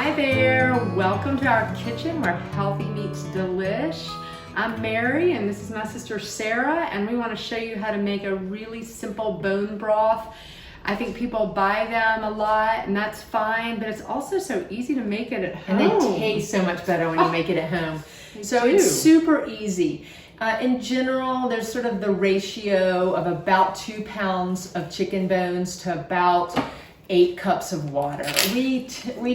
Hi there, welcome to our kitchen where healthy meets delish. I'm Mary and this is my sister Sarah, and we want to show you how to make a really simple bone broth. I think people buy them a lot and that's fine, but it's also so easy to make it at home. And they taste so much better when you make it at home. So do. it's super easy. In general, there's sort of the ratio of about 2 pounds of chicken bones to about 8 cups of water. We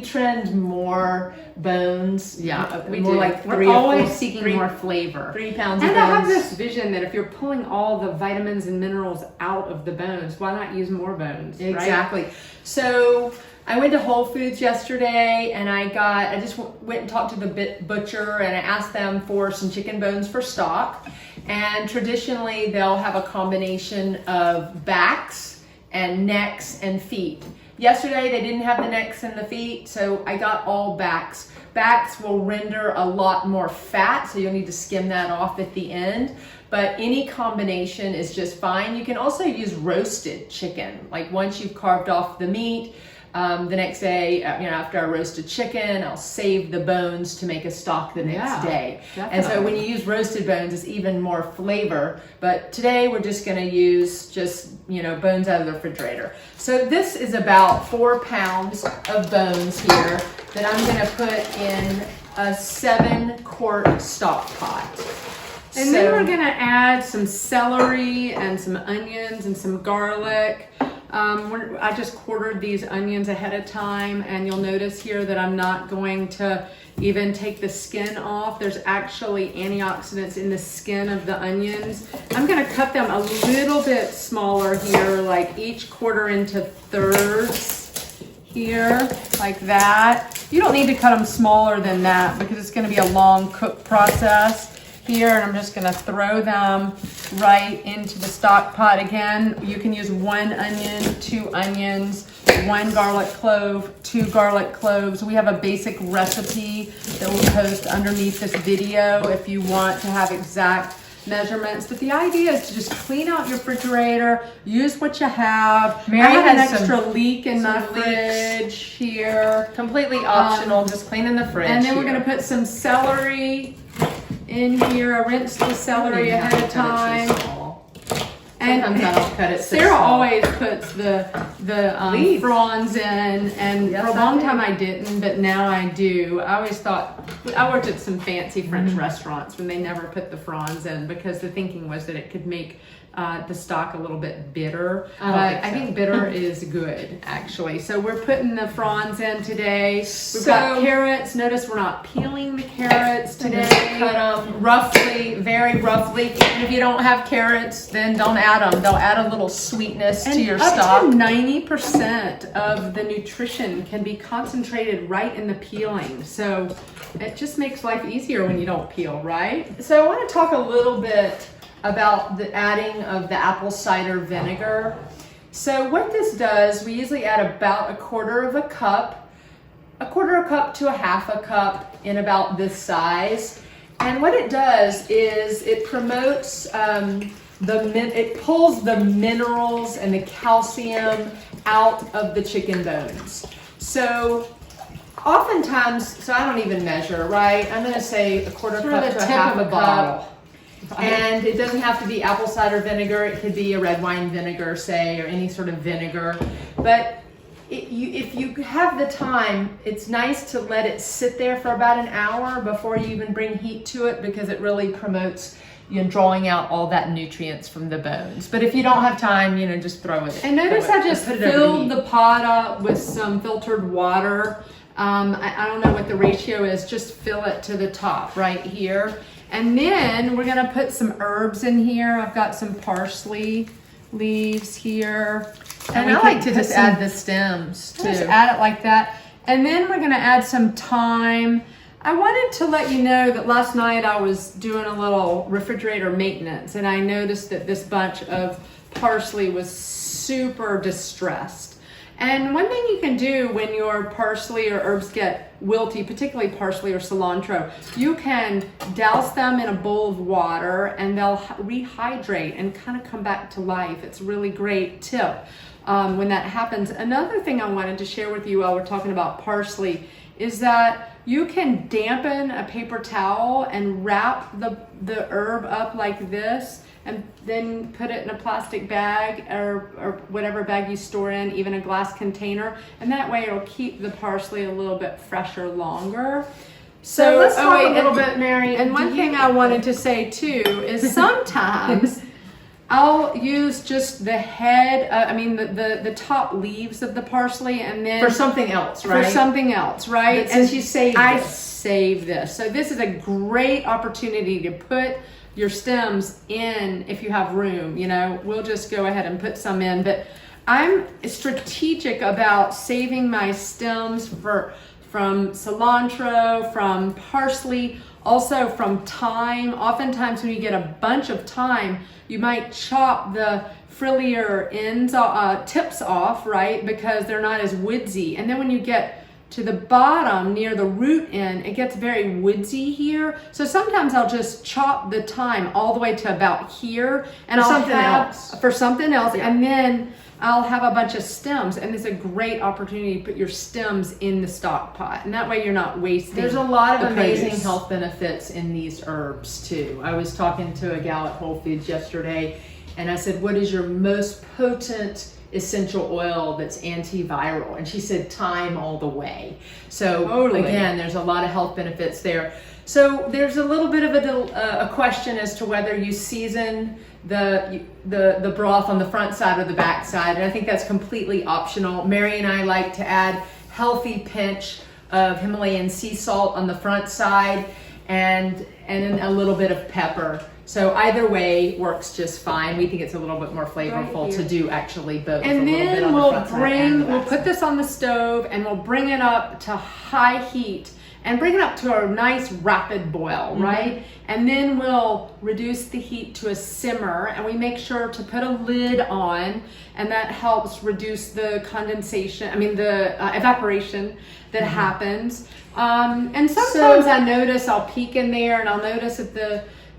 trend more bones. Yeah, we more do. like We're 3 or always 4 seeking more flavor. 3 pounds and of I have bones. this vision that if you're pulling all the vitamins and minerals out of the bones, why not use more bones? Exactly. Right? So I went to Whole Foods yesterday and I just went and talked to the butcher and I asked them for some chicken bones for stock. And traditionally they'll have a combination of backs and necks and feet. Yesterday they didn't have the necks and the feet, so I got all backs. Backs will render a lot more fat, so you'll need to skim that off at the end. But any combination is just fine. You can also use roasted chicken. Like once you've carved off the meat, the next day, after I roasted chicken, I'll save the bones to make a stock the next day. Definitely. And so when you use roasted bones, it's even more flavor. But today we're just going to use bones out of the refrigerator. So this is about 4 pounds of bones here that I'm going to put in a 7-quart stock pot. And then we're gonna add some celery and some onions and some garlic. I just quartered these onions ahead of time, and you'll notice here that I'm not going to even take the skin off. There's actually antioxidants in the skin of the onions. I'm gonna cut them a little bit smaller here, like each quarter into thirds here, like that. You don't need to cut them smaller than that because it's gonna be a long cook process here, and I'm just gonna throw them right into the stock pot. Again, you can use 1 onion, 2 onions, 1 garlic clove, 2 garlic cloves. We have a basic recipe that we'll post underneath this video if you want to have exact measurements. But the idea is to just clean out your refrigerator, use what you have. Mary I have an has extra leek in my some leeks. fridge here. completely optional, just clean in the fridge. And then we're here. gonna put some celery in here. I rinsed the celery You have ahead to of cut it too time. small. And Sometimes I don't cut it so Sarah small. always puts the Leaves. fronds in, and Yes, for a I long do. time I didn't, but now I do. I always thought, I worked at some fancy French restaurants when they never put the fronds in because the thinking was that it could make the stock a little bit bitter, I don't but think I so. think bitter is good actually. So we're putting the fronds in today. We've So- got carrots. Notice we're not peeling the carrots today. Cut them roughly, very roughly. And if you don't have carrots, then don't add them. They'll add a little sweetness to your up stock. to 90% of the nutrition can be concentrated right in the peeling. So it just makes life easier when you don't peel, right? So I want to talk a little bit about the adding of the apple cider vinegar. So what this does, we usually add about 1/4 cup to 1/2 cup in about this size. And what it does is it promotes it pulls the minerals and the calcium out of the chicken bones. So oftentimes, so I don't even measure, right? I'm gonna say 1/4 Sort cup of to the a tip 1/2 of a cup. bottle. And it doesn't have to be apple cider vinegar. It could be a red wine vinegar, say, or any sort of vinegar. But if you have the time, it's nice to let it sit there for about an hour before you even bring heat to it, because it really promotes drawing out all that nutrients from the bones. But if you don't have time, just throw it. And notice throw it. I just put it over filled heat. the pot up with some filtered water. I don't know what the ratio is, just fill it to the top right here. And then we're gonna put some herbs in here. I've got some parsley leaves here. And we I can like to put just some- add the stems too. Just add it like that. And then we're gonna add some thyme. I wanted to let you know that last night I was doing a little refrigerator maintenance, and I noticed that this bunch of parsley was super distressed. And one thing you can do when your parsley or herbs get wilty, particularly parsley or cilantro, you can douse them in a bowl of water and they'll rehydrate and kind of come back to life. It's a really great tip when that happens. Another thing I wanted to share with you while we're talking about parsley is that you can dampen a paper towel and wrap the herb up like this, and then put it in a plastic bag or whatever bag you store in, even a glass container, and that way it'll keep the parsley a little bit fresher longer. So let's talk a little bit, Mary. And one thing I wanted to say too is sometimes I'll use just the head, the top leaves of the parsley, and then for something else, right? For something else, right? But since you saved I this. save this. So this is a great opportunity to put your stems in if you have room. You know, we'll just go ahead and put some in, but I'm strategic about saving my stems from cilantro, from parsley, also from thyme. Oftentimes when you get a bunch of thyme, you might chop the frillier tips off, right? Because they're not as woodsy. And then when you get to the bottom near the root end, it gets very woodsy here. So sometimes I'll just chop the thyme all the way to about here, and For I'll something have else. for something else, Yeah. and then I'll have a bunch of stems, and it's a great opportunity to put your stems in the stock pot, and that way you're not wasting. There's a lot of the amazing produce. health benefits in these herbs too. I was talking to a gal at Whole Foods yesterday, and I said, what is your most potent essential oil that's antiviral? And she said thyme all the way. So Totally. again, there's a lot of health benefits there. So there's a little bit of a question as to whether you season the broth on the front side or the back side, and I think that's completely optional. Mary and I like to add healthy pinch of Himalayan sea salt on the front side, and then a little bit of pepper. So either way works just fine. We think it's a little bit more flavorful Right to here. do actually both. And a little bit then on the we'll front side and the we'll back put side. this on the stove, and we'll bring it up to high heat and bring it up to a nice rapid boil, right? And then we'll reduce the heat to a simmer, and we make sure to put a lid on, and that helps reduce the condensation, the evaporation that happens. And sometimes I notice I'll peek in there and I'll notice that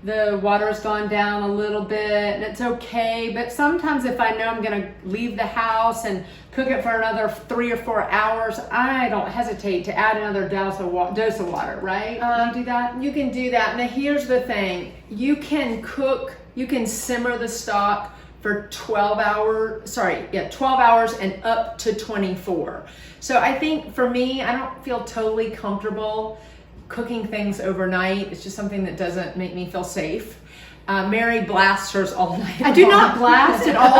the water's gone down a little bit, and it's okay. But sometimes if I know I'm gonna leave the house and cook it for another 3 or 4 hours, I don't hesitate to add another dose of water, right? Can you do that? You can do that. Now here's the thing. You can simmer the stock for 12 hours and up to 24. So I think for me, I don't feel totally comfortable cooking things overnight. It's just something that doesn't make me feel safe. Mary blasts hers all night I do long. not blast it all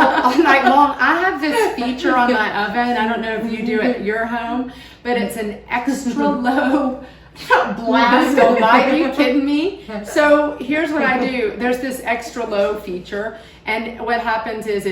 night long. I have this feature on my oven. I don't know if you do it at your home, but it's an extra low blast all night. Are you kidding me? So here's what I do. There's this extra low feature, and what happens is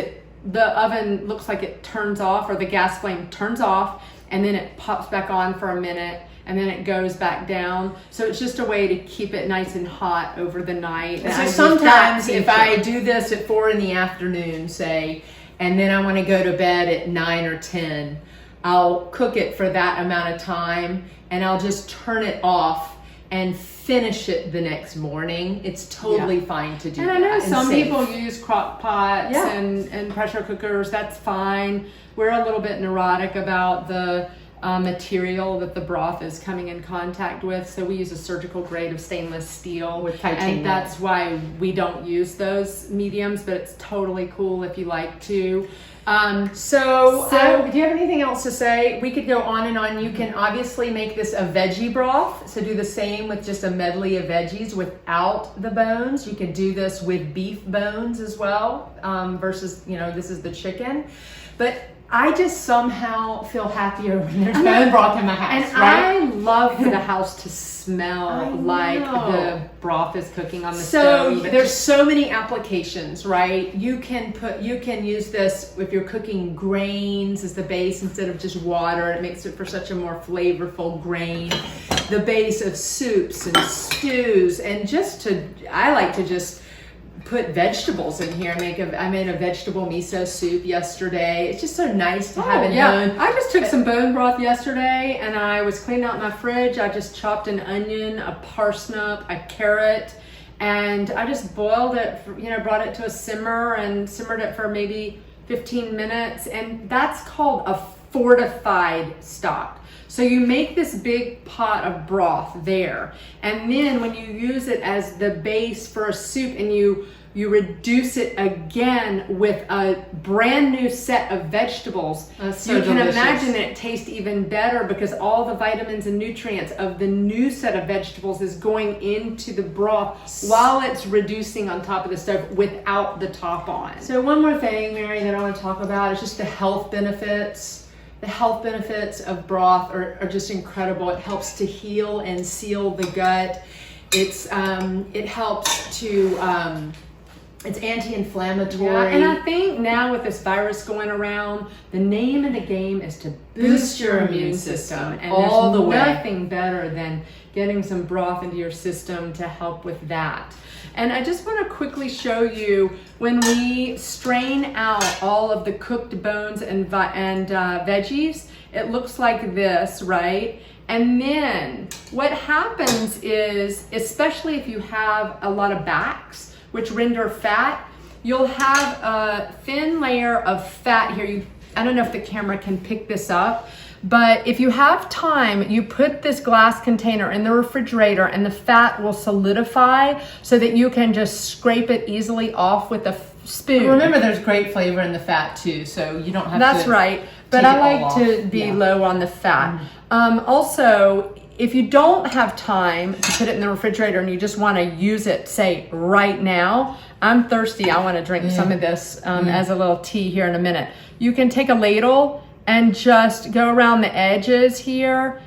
the oven looks like it turns off, or the gas flame turns off, and then it pops back on for a minute, and then it goes back down. So it's just a way to keep it nice and hot over the night. And I So use that sometimes if feature. I do this at 4 p.m, say, and then I want to go to bed at 9 or 10, I'll cook it for that amount of time, and I'll just turn it off and finish it the next morning. It's totally fine to do And that. I know some safe. people use crock pots Yeah. and pressure cookers. That's fine. We're a little bit neurotic about the material that the broth is coming in contact with, so we use a surgical grade of stainless steel With titanium. and that's why we don't use those mediums, but it's totally cool if you like to. So do you have anything else to say? We could go on and on. You can obviously make this a veggie broth, so do the same with just a medley of veggies without the bones. You could do this with beef bones as well, versus, this is the chicken. But I just somehow feel happier when there's bone broth in my house, And right? I love for the house to smell I like know. the broth is cooking on the So stove. there's so many applications, right? You can use this if you're cooking grains as the base instead of just water. It makes it for such a more flavorful grain. The base of soups and stews, and I like to just put vegetables in here. I made a vegetable miso soup yesterday. It's just so nice to have in home. I just took some bone broth yesterday, and I was cleaning out my fridge. I just chopped an onion, a parsnip, a carrot, and I just boiled it, brought it to a simmer and simmered it for maybe 15 minutes. And that's called a fortified stock. So you make this big pot of broth there, and then when you use it as the base for a soup and you reduce it again with a brand new set of vegetables, so you can delicious. imagine that it tastes even better because all the vitamins and nutrients of the new set of vegetables is going into the broth while it's reducing on top of the stove without the top on. So one more thing, Mary, that I want to talk about is just the health benefits. The health benefits of broth are just incredible. It helps to heal and seal the gut. It helps to, it's anti-inflammatory. Yeah, and I think now with this virus going around, the name of the game is to boost your immune system. And all there's the way. nothing better than getting some broth into your system to help with that. And I just want to quickly show you when we strain out all of the cooked bones and veggies, it looks like this, right? And then what happens is, especially if you have a lot of backs, which render fat, you'll have a thin layer of fat here. I don't know if the camera can pick this up, but if you have time, you put this glass container in the refrigerator and the fat will solidify so that you can just scrape it easily off with a spoon. Remember, there's great flavor in the fat too, so you don't have That's to. right, but take I it all like to off. be Yeah. low on the fat. Also, if you don't have time to put it in the refrigerator and you just want to use it, say right now, I'm thirsty, I want to drink some of this as a little tea here in a minute. You can take a ladle and just go around the edges here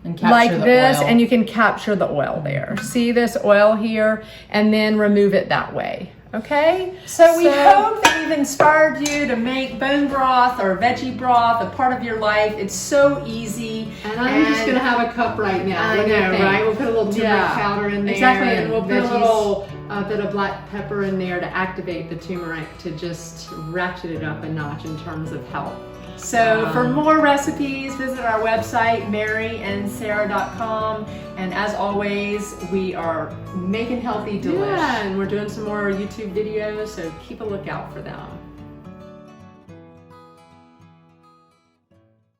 And capture like the this, oil. and you can capture the oil there. See this oil here, and then remove it that way. Okay? So we hope that we've inspired you to make bone broth or veggie broth a part of your life. It's so easy. And I'm just gonna have a cup right now. I What do you know, think? right? We'll put a little turmeric powder in there. Exactly, and we'll put veggies. a little bit of black pepper in there to activate the turmeric to just ratchet it up a notch in terms of health. So for more recipes, visit our website, maryandsarah.com. And as always, we are making healthy delish. Yeah, and we're doing some more YouTube videos, so keep a lookout for them.